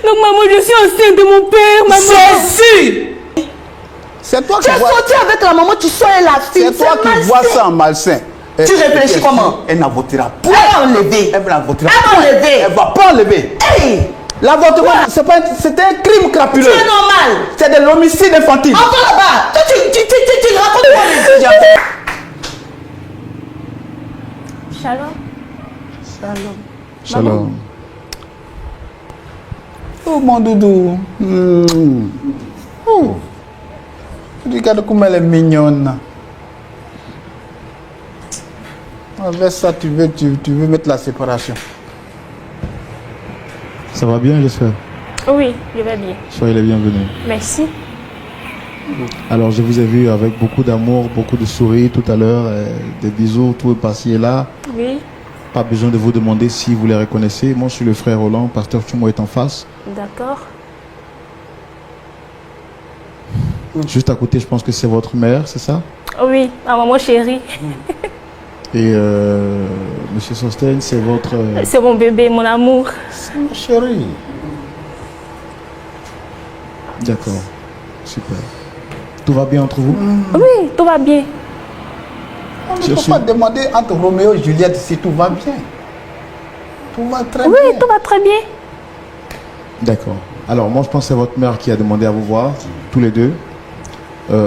Donc maman, je suis enceinte de mon père, maman. Ceci. C'est toi qui Tu es sorti avec la maman, tu sois la fille. C'est toi qui vois ça en malsain. Tu réfléchis comment? Elle n'avortira pas. Elle va enlever. Elle va l'avortira. Elle va enlever. Elle va pas enlever. Hey! L'avortement, c'est un crime crapuleux. C'est normal. C'est de l'homicide infantile. Encore là-bas. Tu racontes quoi les gens? Shalom. Shalom. Shalom. Oh mon doudou. Oh. Regarde comme elle est mignonne. Avec ça, tu veux mettre la séparation. Ça va bien, j'espère? Oui, je vais bien. Soyez les bienvenus. Merci. Alors, je vous ai vu avec beaucoup d'amour, beaucoup de sourires tout à l'heure, des bisous, tout par-ci et là. Oui. Pas besoin de vous demander si vous les reconnaissez. Moi, je suis le frère Roland, pasteur Chumo est en face. D'accord. Juste à côté, je pense que c'est votre mère, c'est ça? Oui, ma maman chérie. Et Monsieur Sosten, c'est votre... C'est mon bébé, mon amour. C'est ma chérie. D'accord, super. Tout va bien entre vous? Oui, tout va bien. On ne peut pas demander entre Roméo et Juliette si tout va bien. Tout va très bien. Oui, tout va très bien. D'accord. Alors, moi, je pense que c'est votre mère qui a demandé à vous voir, tous les deux.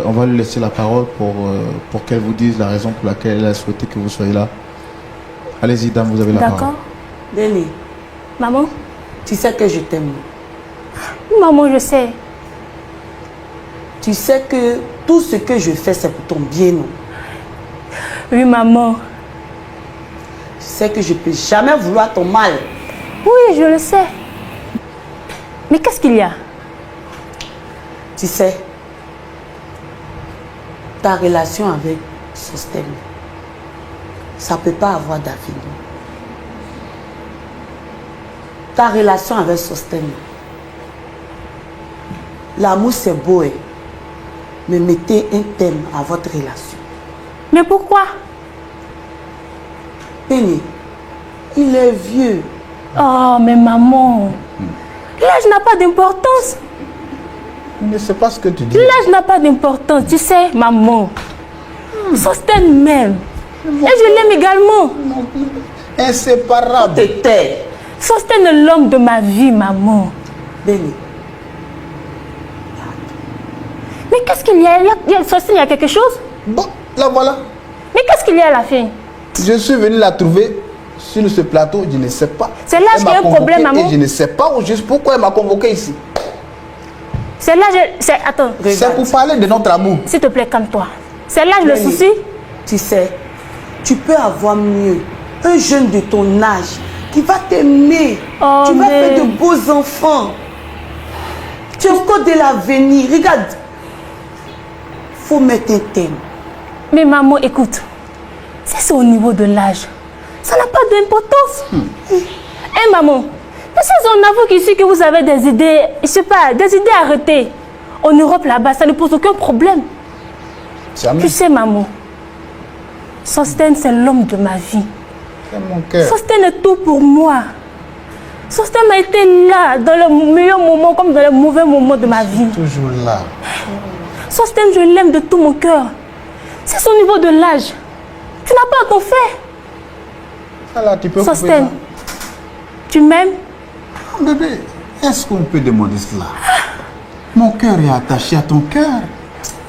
On va lui laisser la parole pour qu'elle vous dise la raison pour laquelle elle a souhaité que vous soyez là. Allez-y, dame, vous avez la parole. D'accord. Béni, Maman? tu sais que je t'aime. Maman, je sais. Tu sais que tout ce que je fais, c'est pour ton bien, non? Oui, maman. Tu sais que je ne peux jamais vouloir ton mal. Oui, je le sais. Mais qu'est-ce qu'il y a? Tu sais, ta relation avec Sosten, ça ne peut pas avoir d'avenir. Ta relation avec Sosten, l'amour c'est beau, mais mettez un terme à votre relation. Mais pourquoi? Penny, il est vieux. Oh, mais maman, l'âge n'a pas d'importance. Je ne sais pas ce que tu dis. L'âge n'a pas d'importance, tu sais, maman. Sosten m'aime. Et je l'aime également. Inséparable. T'étais. Sosten est l'homme de ma vie, maman. Benny. Mais qu'est-ce qu'il y a? Sosten, il y a quelque chose? Bon, la voilà. Mais qu'est-ce qu'il y a à la fin? Je suis venu la trouver sur ce plateau, je ne sais pas. C'est l'âge qui a un problème, maman. Et je ne sais pas juste pourquoi elle m'a convoqué ici. C'est l'âge... Attends. C'est pour parler de notre amour. S'il te plaît, calme-toi. C'est l'âge le souci? Tu sais, tu peux avoir mieux. Un jeune de ton âge qui va t'aimer. Oh, tu vas faire de beaux enfants. Tu as encore de l'avenir. Regarde. Faut mettre un thème. Mais maman, écoute. Si c'est au niveau de l'âge, ça n'a pas d'importance. Eh maman, parce qu'on avoue qu'ici que vous avez des idées, je sais pas, des idées arrêtées. En Europe là-bas, ça ne pose aucun problème. Tu sais maman, Sosten c'est l'homme de ma vie. C'est mon cœur. Sosten est tout pour moi. Sosten m'a été là dans le meilleur moment comme dans le mauvais moment de ma vie. Toujours là. Sosten, je l'aime de tout mon cœur. C'est son niveau de l'âge. Tu n'as pas à t'en faire. Alors, tu peux Sosten, tu m'aimes? Bébé, est-ce qu'on peut demander cela? Mon cœur est attaché à ton cœur.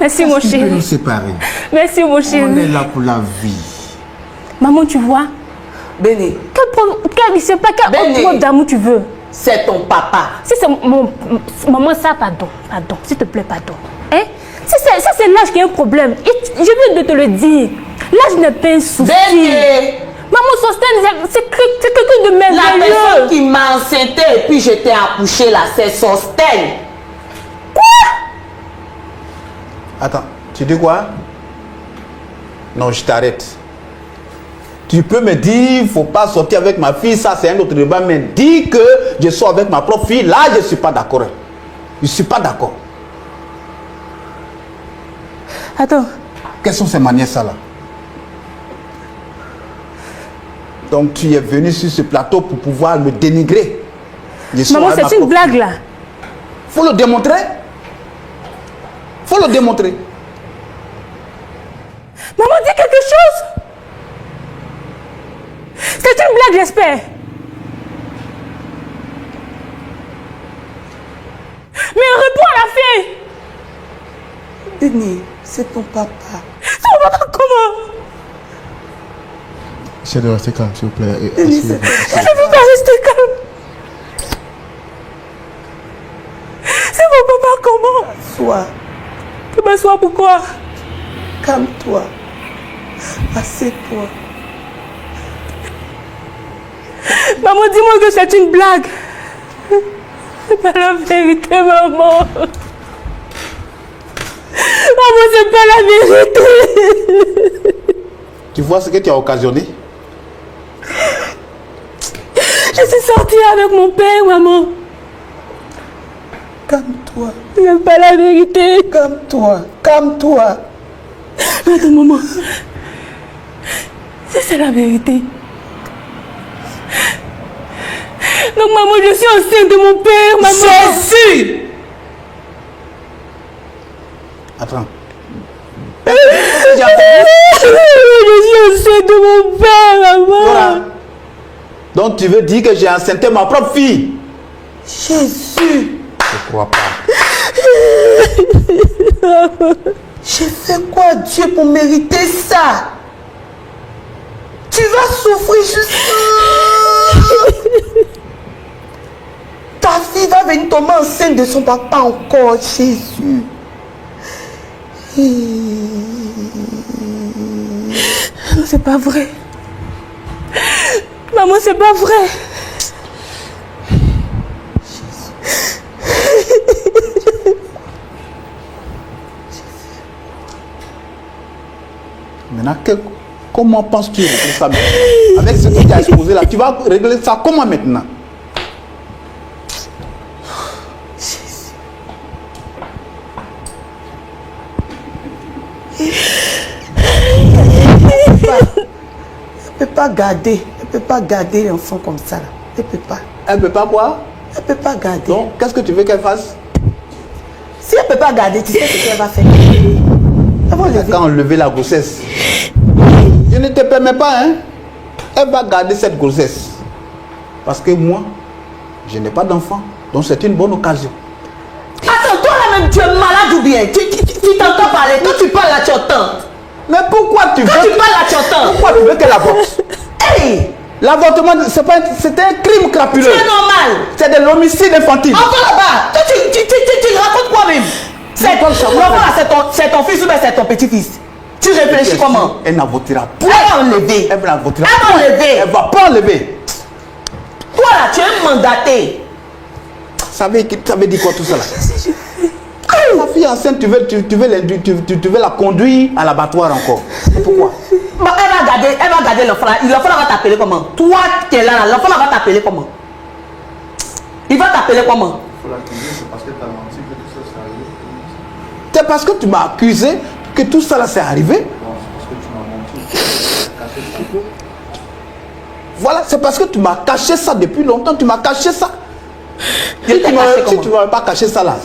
Merci mon chéri. On peut nous séparer. Merci mon chéri. On est là pour la vie. Maman, tu vois? Béné. Je sais pas quel autre d'amour tu veux. C'est ton papa. Si c'est mon... Maman, ça, pardon. Pardon. S'il te plaît, pardon. Hein? Si c'est l'âge qui a un problème. Je viens de te le dire. L'âge n'est pas un souci. Béné. Maman, Sosten, c'est quelqu'un de merveilleux. La personne qui m'a enceinté et puis je t'ai accouché là, c'est Sosten. Quoi? Attends, tu dis quoi? Non, je t'arrête. Tu peux me dire, il ne faut pas sortir avec ma fille, ça c'est un autre débat, mais dis que je sors avec ma propre fille, là je ne suis pas d'accord. Je ne suis pas d'accord. Attends. Quelles sont ces manières ça là? Donc tu es venu sur ce plateau pour pouvoir me dénigrer. Maman, c'est une blague là. Faut le démontrer. Faut le démontrer. Maman, dis quelque chose. C'est une blague, j'espère. Mais réponds à la fin. Denis, c'est ton papa. Ton papa comment? Essayez de rester calme, s'il vous plaît. Denis, Je ne peux pas rester calme. C'est mon papa comment? Sois, Je m'assois pourquoi? calme-toi. Assieds-toi. Maman, dis-moi que c'est une blague. C'est pas la vérité, maman. Maman, c'est pas la vérité. Tu vois ce que tu as occasionné? Je suis sortie avec mon père, maman. Calme-toi. C'est pas la vérité. Calme-toi. Calme-toi. Attends, maman. C'est la vérité. Donc, maman, je suis enceinte de mon père, maman. Jésus! Attends. Je suis enceinte de mon père, maman. Voilà. Donc tu veux dire que j'ai enceinté ma propre fille? Jésus! Je crois pas. J'ai fait quoi, Dieu, pour mériter ça? Tu vas souffrir juste. Ta fille va venir tomber enceinte de son papa encore, Jésus. C'est pas vrai. Maman, c'est pas vrai. Maintenant, comment penses-tu régler ça maintenant? Avec ce que tu as exposé là, tu vas régler ça comment maintenant? Elle peut pas garder l'enfant comme ça. Là. Elle peut pas. Elle peut pas quoi? Elle peut pas garder. Donc, qu'est-ce que tu veux qu'elle fasse? Si elle peut pas garder, tu sais ce qu'elle va faire. Elle va lever. Quand enlever la grossesse. Je ne te permets pas, hein? Elle va garder cette grossesse. Parce que moi, je n'ai pas d'enfant. Donc c'est une bonne occasion. Attends, toi là-même, tu es malade ou bien? Tu t'entends parler. Quand tu parles là, tu entends. Mais pourquoi tu veux... Quand tu parles là, tu entends. Pourquoi tu veux qu'elle avorte? Hey! L'avortement, c'est un crime crapuleux. C'est normal. C'est de l'homicide infantile. Encore là-bas. Toi, tu racontes quoi même? C'est ton fils ou bien c'est ton petit-fils? Tu réfléchis comment? Elle n'avortira pas. Elle va enlever. Elle va enlever. Elle va enlever. Elle va pas enlever. Toi là, tu es mandaté. Ça veut dire quoi tout ça là? La fille enceinte, tu veux la conduire à l'abattoir encore. Pourquoi? Bon, elle va garder l'enfant là. L'enfant là va t'appeler comment? Toi qui es là, l'enfant là va t'appeler comment? Il va t'appeler comment? C'est parce que tu m'as accusé que tout ça là s'est arrivé. Voilà, c'est parce que tu m'as caché ça depuis longtemps. Tu m'as caché ça. Si tu ne m'avais pas caché ça là,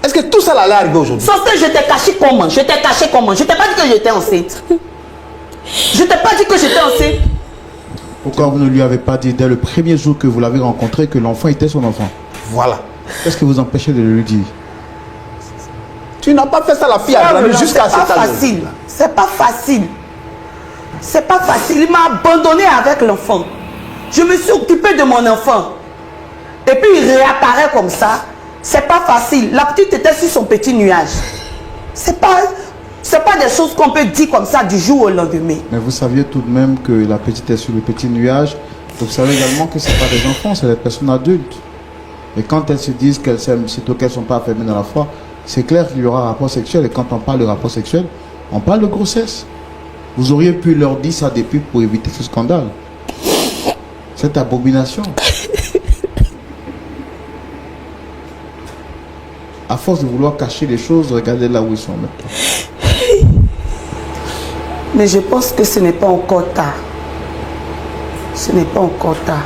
est-ce que tout ça là allait arriver aujourd'hui? Sauf que je t'ai caché comment? Je t'ai caché comment? Je t'ai pas dit que j'étais enceinte. Je t'ai pas dit que j'étais enceinte. Pourquoi vous ne lui avez pas dit dès le premier jour que vous l'avez rencontré que l'enfant était son enfant? Voilà. Qu'est-ce qui vous empêchez de le lui dire? Tu n'as pas fait ça, la fille a grandi jusqu'à cet âge. C'est pas facile. C'est pas facile. Il m'a abandonné avec l'enfant. Je me suis occupée de mon enfant. Et puis il réapparaît comme ça. C'est pas facile. La petite était sur son petit nuage. C'est pas des choses qu'on peut dire comme ça du jour au lendemain. Mais vous saviez tout de même que la petite est sur le petit nuage. Vous savez également que ce n'est pas des enfants, c'est des personnes adultes. Et quand elles se disent qu'elles s'aiment, sitôt qu'elles ne sont pas affermées dans la foi, c'est clair qu'il y aura rapport sexuel. Et quand on parle de rapport sexuel, on parle de grossesse. Vous auriez pu leur dire ça depuis pour éviter ce scandale. Cette abomination. À force de vouloir cacher les choses, regardez là où ils sont maintenant. Mais je pense que ce n'est pas encore tard. Ce n'est pas encore tard.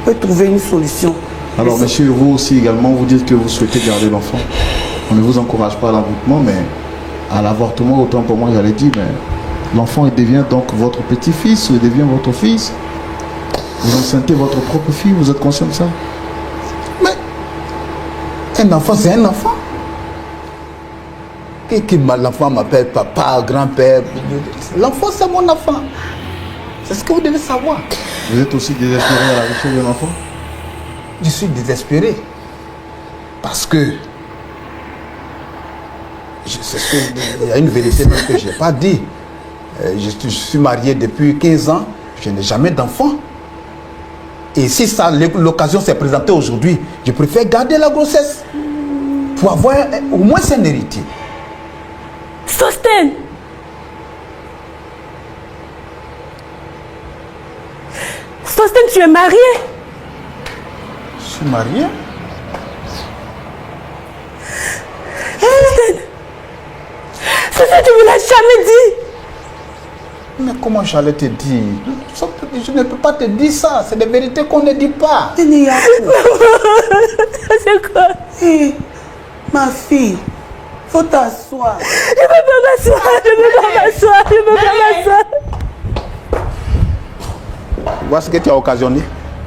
On peut trouver une solution. Alors, monsieur, vous aussi également, vous dites que vous souhaitez garder l'enfant. On ne vous encourage pas à l'envoûtement, mais à l'avortement, autant pour moi, j'allais dire, mais l'enfant, il devient donc votre petit-fils, il devient votre fils. Vous enceintez votre propre fille, vous êtes conscient de ça? Mais un enfant, c'est un enfant. L'enfant m'appelle papa, grand-père. L'enfant, c'est mon enfant. C'est ce que vous devez savoir. Vous êtes aussi désespéré à la recherche d'un enfant? Je suis désespéré. Parce que il y a une vérité même que je n'ai pas dit. Je suis marié depuis 15 ans. Je n'ai jamais d'enfant. Et si l'occasion s'est présentée aujourd'hui, je préfère garder la grossesse pour avoir au moins un héritier. Sostène. Sostène, tu es marié? Je suis marié. Sostène, tu ne me l'as jamais dit. Mais comment j'allais te dire? Je ne peux pas te dire ça. C'est des vérités qu'on ne dit pas. C'est quoi? Hé, ma fille, faut t'asseoir. Je ne peux pas m'asseoir. Je ne peux pas m'asseoir. Je ne peux pas m'asseoir. Tu vois ce que tu as occasionné?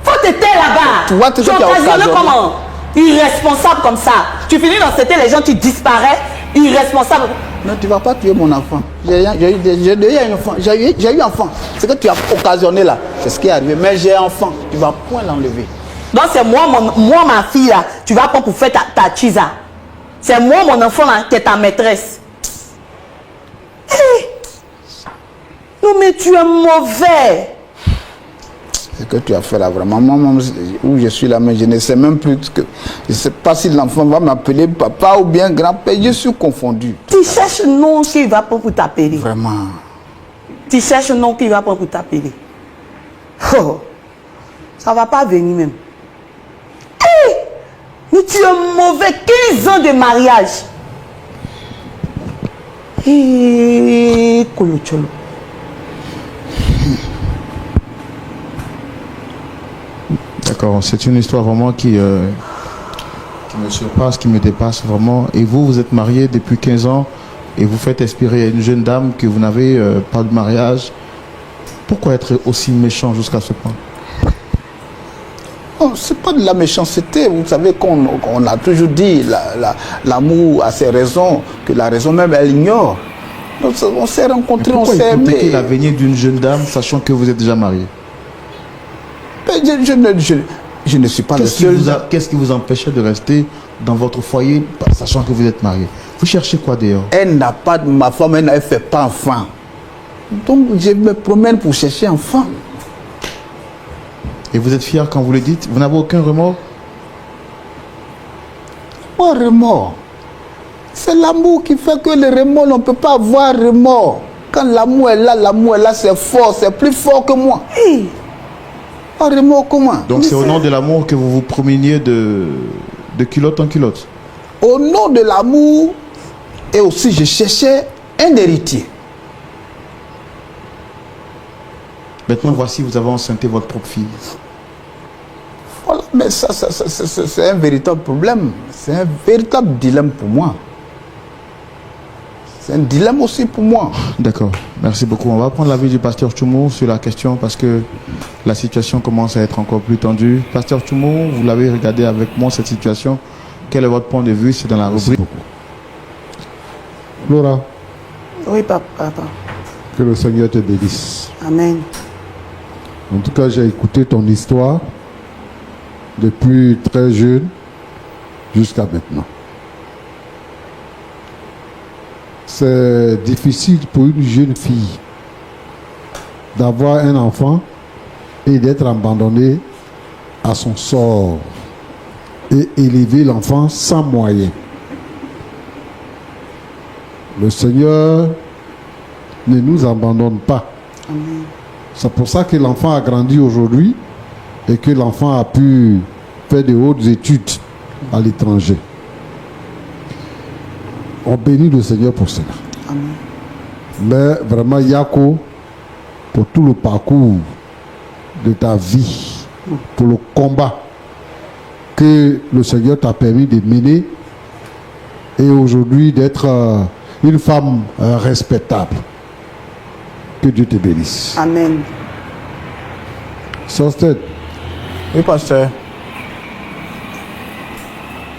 Faut te taire là-bas. Tu vois tout ce Tu qui a occasionnes occasionné. comment? Irresponsable comme ça. Tu finis dans cette les gens, tu disparais. Irresponsable. Non, tu ne vas pas tuer mon enfant. J'ai eu un enfant. J'ai eu enfant. Ce que tu as occasionné là, c'est ce qui est arrivé. Mais j'ai un enfant. Tu ne vas point l'enlever. Donc c'est moi, ma fille là. Tu vas pas pour faire ta chisa. C'est moi, mon enfant là, qui est ta maîtresse. Hey. Non mais tu es mauvais. Ce que tu as fait là, vraiment, moi, où je suis là, mais je ne sais même plus que. Je ne sais pas si l'enfant va m'appeler papa ou bien grand-père. Je suis confondu. Tu cherches le nom qu'il va prendre pour t'appeler. Vraiment. Tu cherches le nom qu'il va prendre pour t'appeler. Oh, ça va pas venir même. Hey, mais tu es mauvais. 15 ans de mariage. Hé, Kolocholo. D'accord, c'est une histoire vraiment qui me surpasse, qui me dépasse vraiment. Et vous, vous êtes marié depuis 15 ans et vous faites expirer une jeune dame que vous n'avez pas de mariage. Pourquoi être aussi méchant jusqu'à ce point? Oh, c'est pas de la méchanceté. Vous savez qu'on a toujours dit l'amour a ses raisons, que la raison même elle ignore. Donc, on s'est rencontrés, on s'est aimés. Pourquoi l'avenir d'une jeune dame sachant que vous êtes déjà marié? Je ne suis pas le seul. Qu'est-ce qui vous empêchait de rester dans votre foyer sachant que vous êtes marié? Vous cherchez quoi d'ailleurs? Elle n'a pas, ma femme, elle ne fait pas enfant. Donc je me promène pour chercher enfant. Et vous êtes fier quand vous le dites? Vous n'avez aucun remords? Pas remords. C'est l'amour qui fait que le remords, on ne peut pas avoir remords. Quand l'amour est là, c'est fort, c'est plus fort que moi. Hey. Pas remords comment? Donc c'est au nom de l'amour que vous vous promeniez de culotte en culotte? Au nom de l'amour, et aussi je cherchais un héritier. Maintenant, voici, vous avez enceinté votre propre fille. Voilà, mais ça c'est un véritable problème. C'est un véritable dilemme pour moi. C'est un dilemme aussi pour moi. D'accord, merci beaucoup. On va prendre l'avis du pasteur Tchoumo sur la question parce que la situation commence à être encore plus tendue. Pasteur Tchoumo, vous l'avez regardé avec moi cette situation. Quel est votre point de vue? C'est dans la rubrique. Laura, Oui, papa. que le Seigneur te bénisse. Amen. En tout cas, j'ai écouté ton histoire depuis très jeune jusqu'à maintenant. C'est difficile pour une jeune fille d'avoir un enfant et d'être abandonnée à son sort et élever l'enfant sans moyens. Le Seigneur ne nous abandonne pas. Amen. C'est pour ça que l'enfant a grandi aujourd'hui et que l'enfant a pu faire de hautes études à l'étranger. On bénit le Seigneur pour cela. Amen. Mais vraiment, Yako, pour tout le parcours de ta vie, pour le combat que le Seigneur t'a permis de mener et aujourd'hui d'être une femme respectable. Que Dieu te bénisse. Amen. Sosted, Oui, pasteur.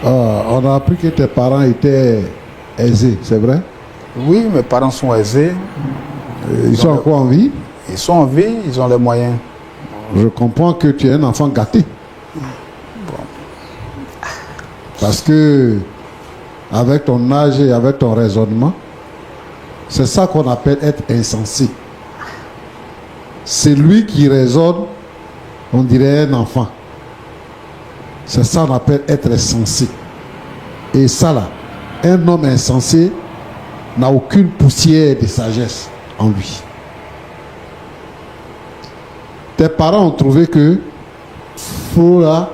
on a appris que tes parents étaient aisés, c'est vrai? Oui, mes parents sont aisés. Ils sont encore en vie? Ils sont en vie, ils ont les moyens. Je comprends que tu es un enfant gâté. Parce que, avec ton âge et avec ton raisonnement, c'est ça qu'on appelle être insensé. C'est lui qui raisonne, on dirait un enfant. C'est ça qu'on appelle être insensé. Et ça là, un homme insensé n'a aucune poussière de sagesse en lui. Tes parents ont trouvé que Flora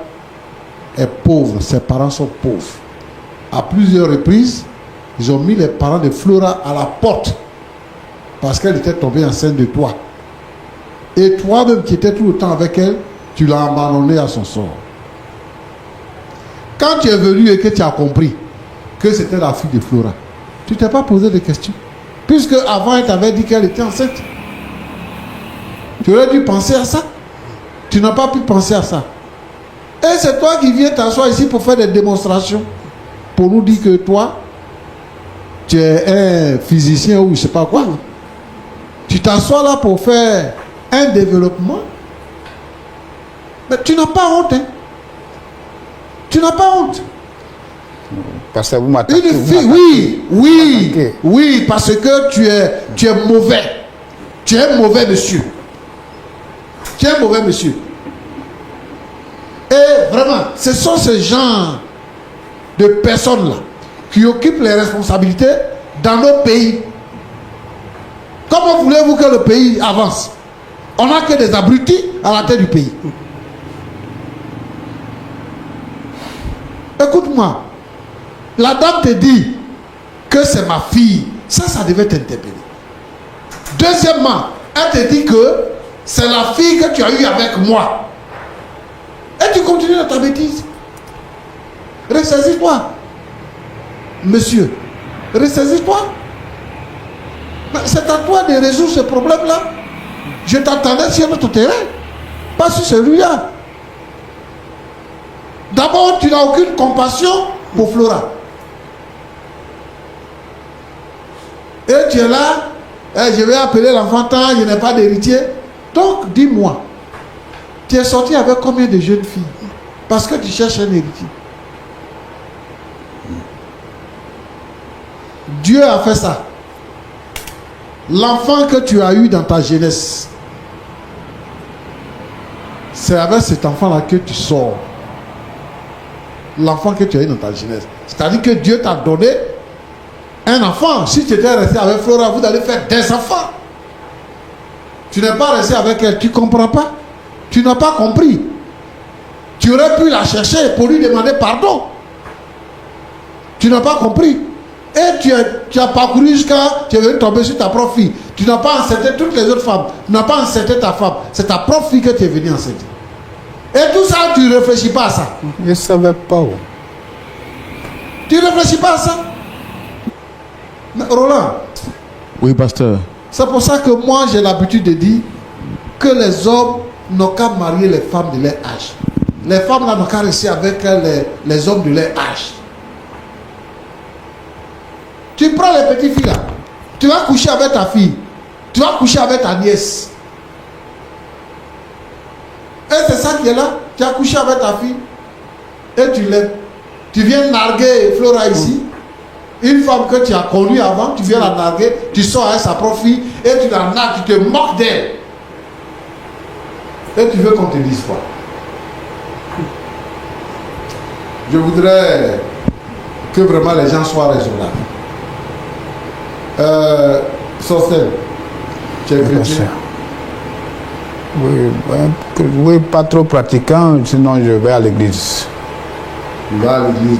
est pauvre, ses parents sont pauvres. À plusieurs reprises, ils ont mis les parents de Flora à la porte parce qu'elle était tombée enceinte de toi. Et toi-même qui étais tout le temps avec elle, tu l'as abandonnée à son sort. Quand tu es venu et que tu as compris que c'était la fille de Flora, tu ne t'es pas posé de questions. Puisque avant, elle t'avait dit qu'elle était enceinte. Tu aurais dû penser à ça. Tu n'as pas pu penser à ça. Et c'est toi qui viens t'asseoir ici pour faire des démonstrations. Pour nous dire que toi, tu es un physicien ou je ne sais pas quoi. Tu t'assois là pour faire un développement. Mais tu n'as pas honte. Hein? Tu n'as pas honte. Parce que vous m'attaquez. Une fille, oui, parce que tu es mauvais. Tu es un mauvais monsieur. Tu es un mauvais monsieur. Et vraiment, ce sont ces gens de personnes-là qui occupent les responsabilités dans nos pays. Comment voulez-vous que le pays avance? On n'a que des abrutis à la tête du pays. Écoute-moi. La dame te dit que c'est ma fille. Ça devait t'interpeller. Deuxièmement, elle te dit que c'est la fille que tu as eue avec moi. Et tu continues dans ta bêtise. Ressaisis-toi. Monsieur, ressaisis-toi. C'est à toi de résoudre ce problème-là. Je t'attendais sur notre terrain, pas sur celui-là. D'abord, tu n'as aucune compassion pour Flora. Et tu es là, je vais appeler l'enfant tant, je n'ai pas d'héritier. Donc, dis-moi, tu es sorti avec combien de jeunes filles? Parce que tu cherches un héritier. Dieu a fait ça. L'enfant que tu as eu dans ta jeunesse, c'est avec cet enfant-là que tu sors. L'enfant que tu as eu dans ta jeunesse. C'est-à-dire que Dieu t'a donné un enfant. Si tu étais resté avec Flora, vous allez faire des enfants. Tu n'es pas resté avec elle, tu ne comprends pas. Tu n'as pas compris. Tu aurais pu la chercher pour lui demander pardon. Tu n'as pas compris. Et tu as parcouru jusqu'à... Tu es venu tomber sur ta propre fille. Tu n'as pas enceinté toutes les autres femmes. Tu n'as pas enceinté ta femme. C'est ta propre fille que tu es venu enceinter. Et tout ça, tu ne réfléchis pas à ça. Je ne savais pas. Tu ne réfléchis pas à ça. Mais Roland. Oui, pasteur. C'est pour ça que moi, j'ai l'habitude de dire que les hommes n'ont qu'à marier les femmes de leur âge. Les femmes là n'ont qu'à rester avec les hommes de leur âge. Tu prends les petites filles là, tu vas coucher avec ta fille, tu vas coucher avec ta nièce. Et c'est ça qui est là, tu as couché avec ta fille et tu l'aimes. Tu viens narguer Flora ici, une femme que tu as connue avant, tu viens la narguer, tu sors avec sa propre fille et tu la nargues, tu te moques d'elle. Et tu veux qu'on te dise quoi? Je voudrais que vraiment les gens soient raisonnables. Sorcel, tu es chrétien? Oui, pas trop pratiquant, sinon je vais à l'église. Tu vas à l'église.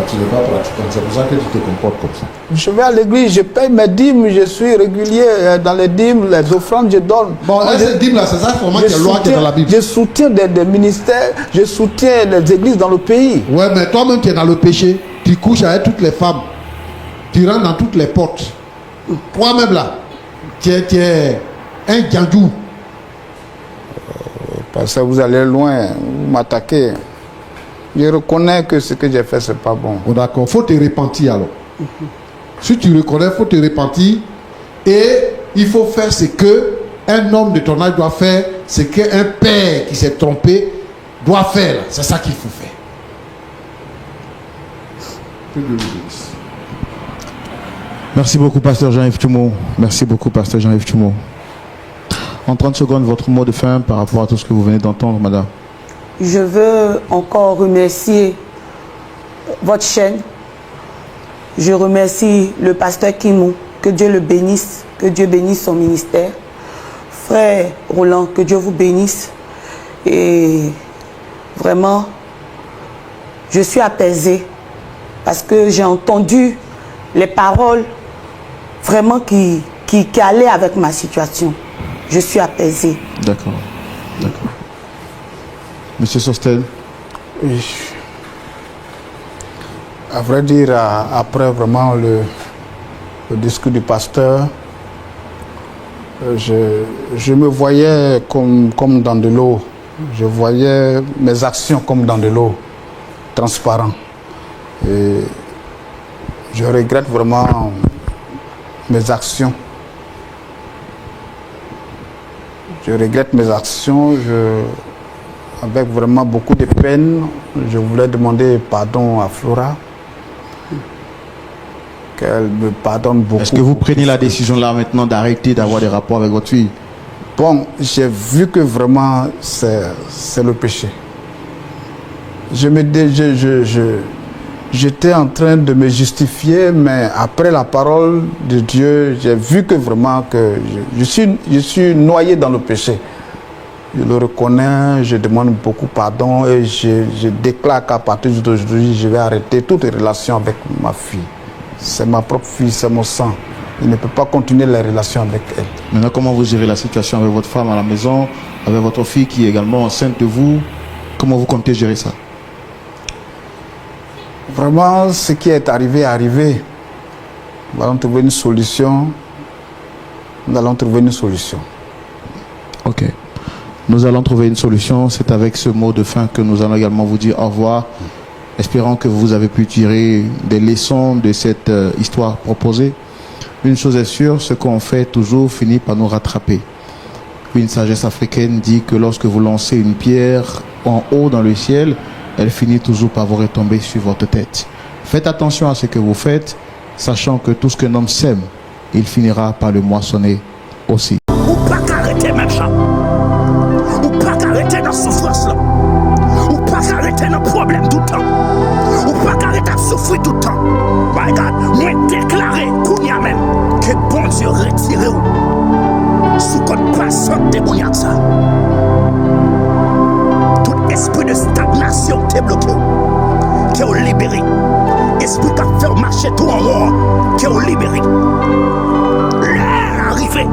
tu n'es pas pratiquant. C'est pour ça que tu te comportes comme ça. Je vais à l'église, je paye mes dîmes, je suis régulier dans les dîmes, les offrandes, je donne. Bon, ces dîmes-là, c'est ça vraiment quelle loi qui est dans la Bible. Je soutiens des ministères, je soutiens les églises dans le pays. Ouais, mais toi-même, tu es dans le péché. Tu couches avec toutes les femmes. Tu rentres dans toutes les portes. Toi-même, là, tu es un gandou. Parce que vous allez loin, vous m'attaquez. Je reconnais que ce que j'ai fait, c'est pas bon. Oh, d'accord, il faut te repentir alors. Si tu reconnais, il faut te repentir. Et il faut faire ce que un homme de ton âge doit faire, ce qu'un père qui s'est trompé doit faire. C'est ça qu'il faut faire. Que Dieu vous bénisse. Merci beaucoup, pasteur Jean-Yves Thumo. Merci beaucoup, pasteur Jean-Yves Thumo. En 30 secondes, votre mot de fin par rapport à tout ce que vous venez d'entendre, madame. Je veux encore remercier votre chaîne. Je remercie le pasteur Kimou. Que Dieu le bénisse. Que Dieu bénisse son ministère. Frère Roland, que Dieu vous bénisse. Et vraiment, je suis apaisée parce que j'ai entendu les paroles vraiment qui allaient avec ma situation. Je suis apaisée. D'accord. D'accord. Monsieur Sostel. Oui. À vrai dire, après vraiment le discours du pasteur, je me voyais comme dans de l'eau. Je voyais mes actions comme dans de l'eau, transparent. Et je regrette vraiment mes actions. Je regrette mes actions. Avec vraiment beaucoup de peine, je voulais demander pardon à Flora. Qu'elle me pardonne beaucoup. Est-ce que vous prenez la décision là maintenant d'arrêter d'avoir des rapports avec votre fille? Bon, j'ai vu que vraiment c'est le péché. J'étais en train de me justifier, mais après la parole de Dieu, j'ai vu que vraiment que je suis noyé dans le péché. Je le reconnais, je demande beaucoup pardon et je déclare qu'à partir d'aujourd'hui, je vais arrêter toute relation avec ma fille. C'est ma propre fille, c'est mon sang. Je ne peux pas continuer les relations avec elle. Maintenant, comment vous gérez la situation avec votre femme à la maison, avec votre fille qui est également enceinte de vous? Comment vous comptez gérer ça? Vraiment, ce qui est arrivé est arrivé. Nous allons trouver une solution. Nous allons trouver une solution. Ok. Nous allons trouver une solution. C'est avec ce mot de fin que nous allons également vous dire au revoir. Espérons que vous avez pu tirer des leçons de cette histoire proposée. Une chose est sûre, ce qu'on fait toujours finit par nous rattraper. Une sagesse africaine dit que lorsque vous lancez une pierre en haut dans le ciel, elle finit toujours par vous retomber sur votre tête. Faites attention à ce que vous faites, sachant que tout ce qu'un homme sème, il finira par le moissonner aussi. Ou pas arrêter même ça. Ou pas arrêter dans la souffrance là. Ou pas arrêter dans le problème tout le temps. Ou pas arrêter de souffrir tout le temps. My God, moi déclarer qu'on y a même que bon Dieu retire ou sous code passant démoniaque ça. Tout esprit de stagnation t'est bloqué. Qui est libéré. Esprit qui a fait marcher tout en haut. Qui est libéré. L'air arrivé.